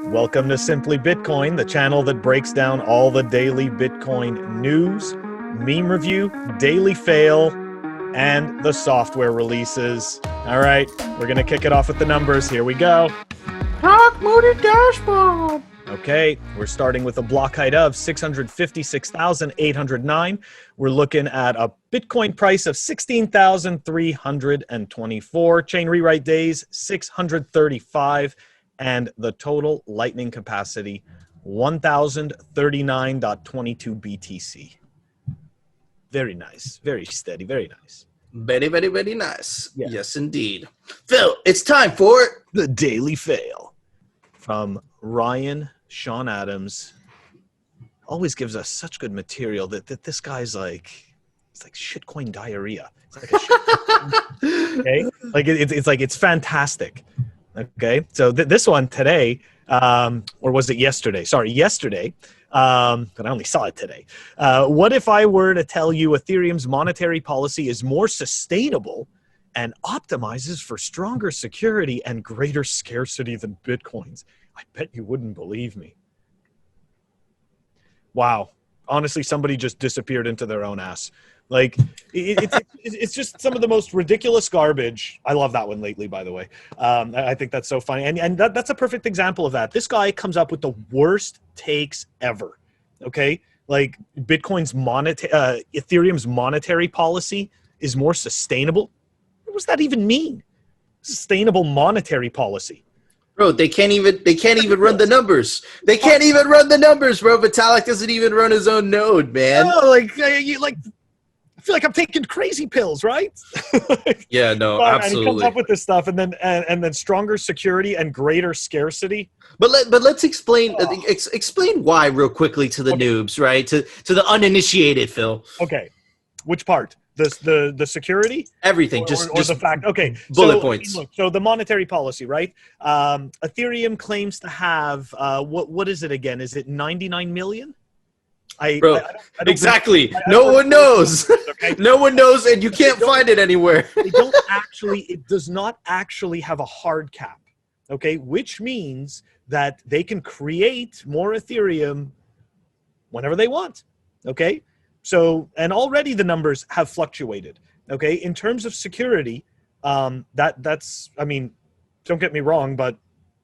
Welcome to Simply Bitcoin, the channel that breaks down all the daily Bitcoin news, meme review, daily fail, and the software releases. All right, we're going to kick it off with the numbers. Here we go. Dark Moody Dashboard. Okay, we're starting with a block height of 656,809. We're looking at a Bitcoin price of 16,324. Chain rewrite days, 635. And the total lightning capacity, 1,039.22 BTC. Very nice, very steady, very nice. Very, very, very nice. Yeah. Yes, indeed. Phil, it's time for the Daily Fail from Ryan Sean Adams. Always gives us such good material that this guy's like, it's like shitcoin diarrhea. It's like a shit. Okay, like it's fantastic. Okay, so this one today, or was it yesterday? Sorry, yesterday. But I only saw it today. What if I were to tell you Ethereum's monetary policy is more sustainable and optimizes for stronger security and greater scarcity than Bitcoin's? I bet you wouldn't believe me. Wow. Honestly, somebody just disappeared into their own ass. Like, it's just some of the most ridiculous garbage. I love that one lately, by the way. I think that's so funny. And that's a perfect example of that. This guy comes up with the worst takes ever, okay? Like, Ethereum's monetary policy is more sustainable. What does that even mean? Sustainable monetary policy. Bro, they can't even run the numbers. They can't even run the numbers, bro. Vitalik doesn't even run his own node, man. No, I feel like I'm taking crazy pills, right? Yeah, no, absolutely. And he comes up with this stuff, and then stronger security and greater scarcity. But let's explain explain why real quickly to the noobs, right? To the uninitiated, Phil. Okay, which part? The security? Everything, or just the fact. Okay, bullet points. Look, so the monetary policy, right? Ethereum claims to have what is it again? Is it 99 million? Bro, exactly. No one knows. Okay? No one knows, and you can't find it anywhere. It does not actually have a hard cap, okay? Which means that they can create more Ethereum whenever they want, okay? So, and already the numbers have fluctuated, okay? In terms of security, that's, I mean, don't get me wrong, but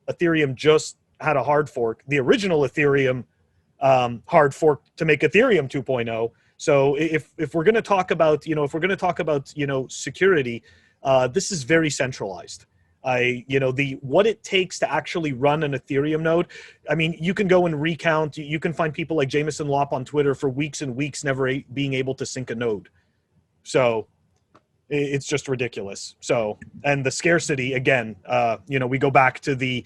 Ethereum just had a hard fork. The original Ethereum hard fork to make Ethereum 2.0. So if we're going to talk about, security, this is very centralized. What it takes to actually run an Ethereum node. I mean, you can go and recount. You can find people like Jameson Lopp on Twitter for weeks and weeks never being able to sync a node. So it's just ridiculous. So, and the scarcity again, we go back to the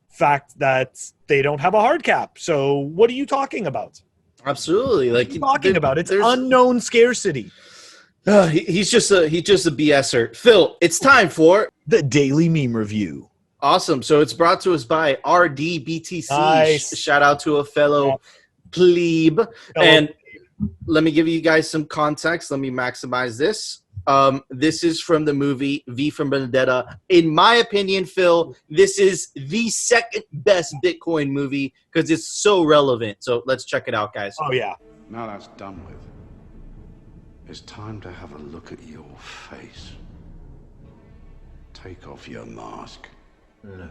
fact that they don't have a hard cap. So what are you talking about? Absolutely. Like, what are you talking about? It's unknown scarcity. He's just a BSer. Phil, it's time for the Daily Meme Review. Awesome. So it's brought to us by RDBTC. Nice. Shout out to a fellow plebe. And let me give you guys some context. Let me maximize this. This is from the movie V for Vendetta. In my opinion, Phil, this is the second best Bitcoin movie because it's so relevant. So let's check it out, guys. Oh, yeah. Now that's done with. It's time to have a look at your face. Take off your mask. No.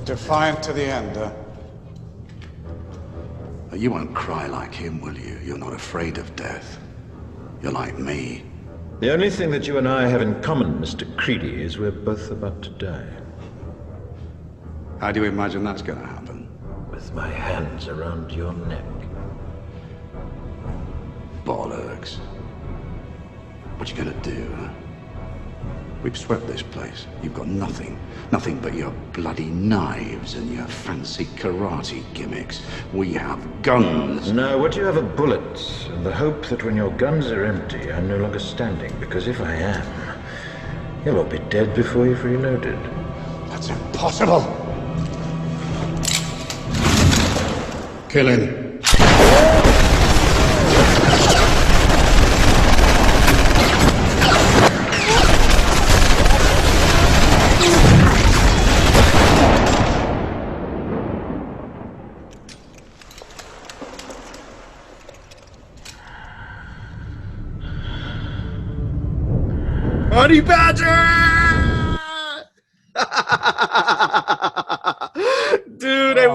Defiant to the end, huh? You won't cry like him, will you? You're not afraid of death. You're like me. The only thing that you and I have in common, Mr. Creedy, is we're both about to die. How do you imagine that's going to happen? With my hands around your neck. Bollocks. What you gonna do, huh? We've swept this place. You've got nothing. Nothing but your bloody knives and your fancy karate gimmicks. We have guns. No, what you have are bullets, and the hope that when your guns are empty, I'm no longer standing, because if I am, you'll all be dead before you've reloaded. That's impossible. Kill him. Honey Badger! Dude, I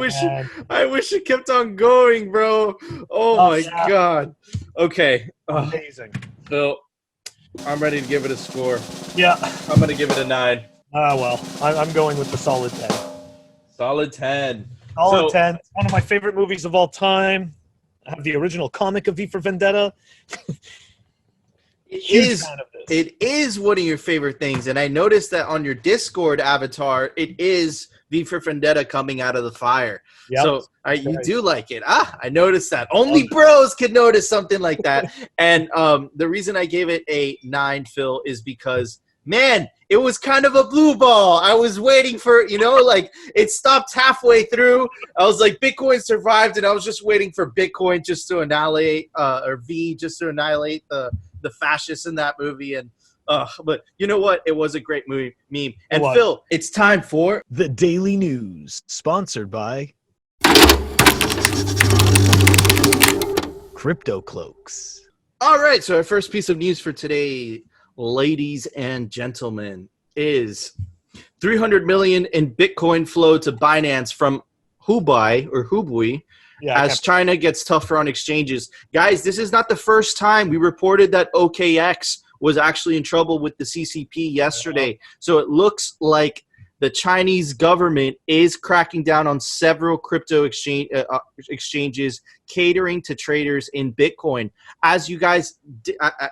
wish it kept on going, bro. Oh my god. Okay. Amazing. Phil, I'm ready to give it a score. Yeah. I'm going to give it a 9. Well, I'm going with the solid 10. Solid 10. Solid 10. It's one of my favorite movies of all time. I have the original comic of V for Vendetta. It is one of your favorite things, and I noticed that on your Discord avatar, it is V for Vendetta coming out of the fire. Yep. So you do like it. I noticed that. Only bros could notice something like that. And the reason I gave it a 9, Phil, is because, man, it was kind of a blue ball. I was waiting for, like it stopped halfway through. I was like, Bitcoin survived, and I was just waiting for Bitcoin just to annihilate, or V just to annihilate the fascists in that movie. And but you know what? It was a great meme. And Phil, it's time for the Daily News, sponsored by Crypto Cloaks. All right, so our first piece of news for today, ladies and gentlemen, is 300 million in Bitcoin flow to Binance from Hubei as China gets tougher on exchanges. Guys, this is not the first time. We reported that OKX was actually in trouble with the CCP yesterday. So it looks like the Chinese government is cracking down on several crypto exchanges catering to traders in Bitcoin. As you guys,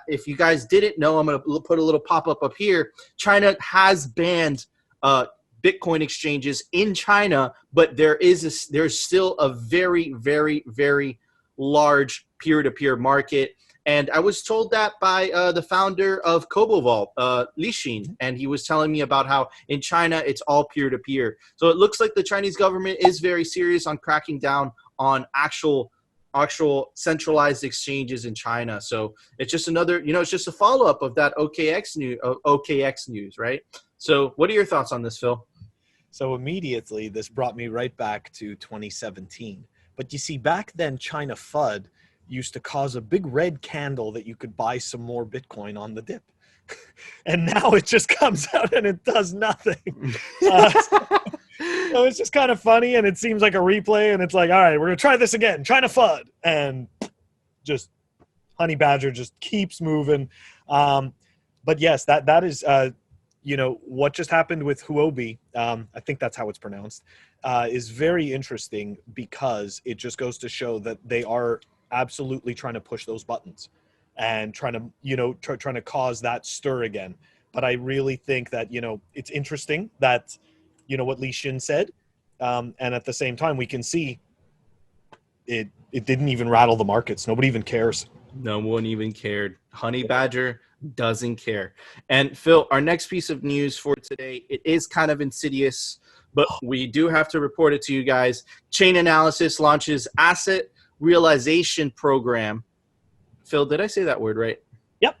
if you guys didn't know, I'm going to put a little pop-up up here. China has banned Bitcoin exchanges in China, but there's still a very, very, very large peer-to-peer market. And I was told that by the founder of CoboVault, Li Xin, and he was telling me about how in China it's all peer-to-peer. So it looks like the Chinese government is very serious on cracking down on actual centralized exchanges in China. So it's just another, it's just a follow-up of that OKX news, right? So what are your thoughts on this, Phil? So immediately, this brought me right back to 2017. But you see, back then, China FUD used to cause a big red candle that you could buy some more Bitcoin on the dip. And now it just comes out and it does nothing. So it's just kind of funny, and it seems like a replay, and it's like, all right, we're going to try this again. China FUD. And just Honey Badger just keeps moving. But yes, that is... what just happened with Huobi, I think that's how it's pronounced, is very interesting because it just goes to show that they are absolutely trying to push those buttons and trying to, trying to cause that stir again. But I really think that, it's interesting that, what Li Xin said. And at the same time, we can see it didn't even rattle the markets. Nobody even cares. No one even cared. Honey Badger doesn't care. And Phil, our next piece of news for today, it is kind of insidious, but we do have to report it to you guys. Chainanalysis launches asset realization program. Phil, did I say that word right? Yep.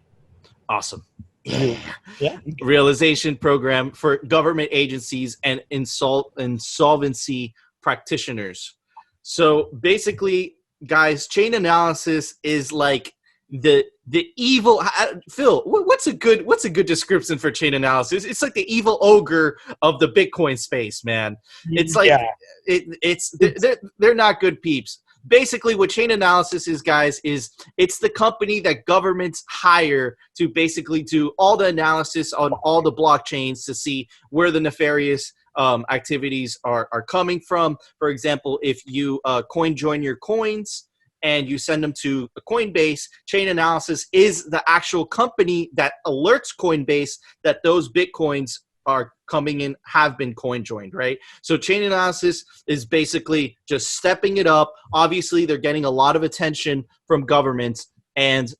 Awesome. Yeah. Realization program for government agencies and insolvency practitioners. So basically, guys, Chainanalysis is like the evil. Phil, what's a good description for Chainanalysis? It's like the evil ogre of the Bitcoin space, man. It's like they're not good peeps. Basically, what Chainanalysis is, guys, is it's the company that governments hire to basically do all the analysis on all the blockchains to see where the nefarious activities are coming from. For example, if you coin join your coins and you send them to a Coinbase, Chainanalysis is the actual company that alerts Coinbase that those Bitcoins are coming in, have been coin joined, right? So Chainanalysis is basically just stepping it up. Obviously, they're getting a lot of attention from governments, and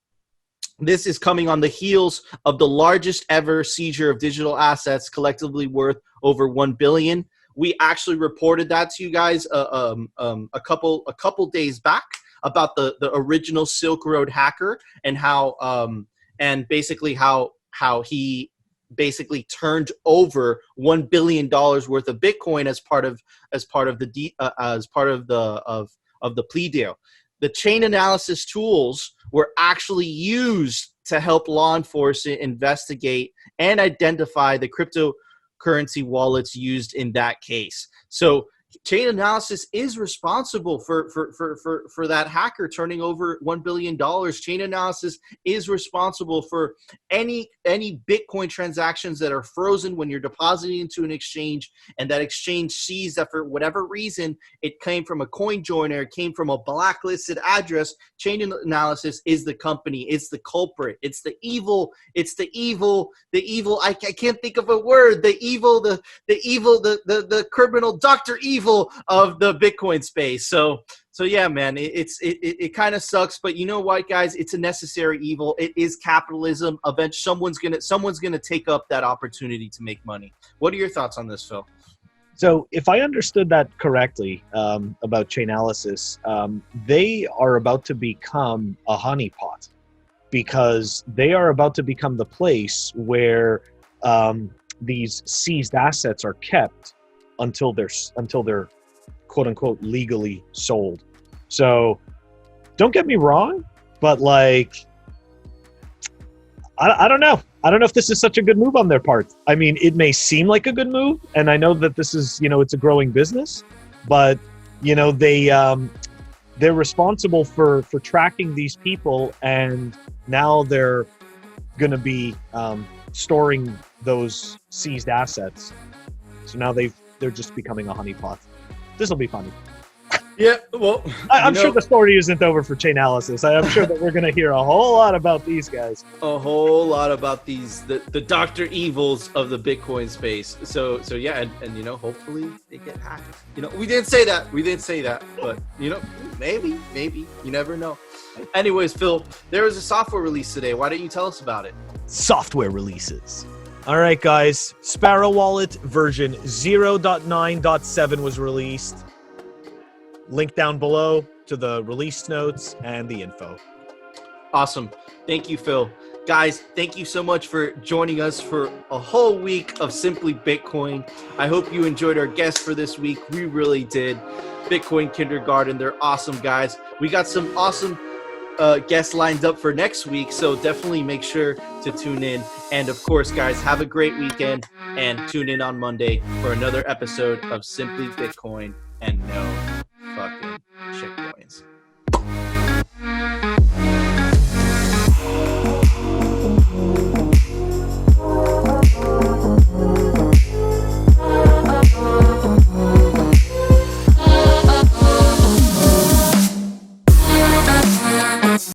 this is coming on the heels of the largest ever seizure of digital assets collectively worth over $1 billion, We actually reported that to you guys a couple days back about the original Silk Road hacker and how basically how he basically turned over $1 billion worth of Bitcoin as part of the plea deal. The Chainalysis tools were actually used to help law enforcement investigate and identify the cryptocurrency wallets used in that case. So Chainalysis is responsible for that hacker turning over $1 billion. Chainalysis is responsible for any Bitcoin transactions that are frozen when you're depositing into an exchange, and that exchange sees that for whatever reason it came from a coin joiner, it came from a blacklisted address. Chainalysis is the company. It's the culprit. It's the evil. I can't think of a word. The criminal Dr. Evil of the Bitcoin space. So yeah, man, it kind of sucks, but you know what, guys? It's a necessary evil. It is capitalism. Eventually, someone's gonna take up that opportunity to make money. What are your thoughts on this, Phil? So if I understood that correctly about Chainalysis, they are about to become a honeypot, because they are about to become the place where these seized assets are kept until they're quote unquote legally sold. So don't get me wrong, but like, I don't know. I don't know if this is such a good move on their part. I mean, it may seem like a good move, and I know that this is, it's a growing business, but they're responsible for tracking these people, and now they're going to be storing those seized assets. So now they're just becoming a honeypot. This will be funny. Yeah, well, I'm sure the story isn't over for Chainalysis. I'm sure that we're going to hear a whole lot about these guys. A whole lot about the Dr. Evils of the Bitcoin space. So yeah, and hopefully they get hacked. We didn't say that, but maybe, you never know. Anyways, Phil, there was a software release today. Why don't you tell us about it? Software releases. All right, guys. Sparrow Wallet version 0.9.7 was released. Link down below to the release notes and the info. Awesome. Thank you, Phil. Guys, thank you so much for joining us for a whole week of Simply Bitcoin. I hope you enjoyed our guests for this week. We really did. Bitcoin Kindergarten, they're awesome guys. We got some awesome guests lined up for next week, so definitely make sure to tune in. And of course, guys, have a great weekend and tune in on Monday for another episode of Simply Bitcoin and no fucking shitcoins.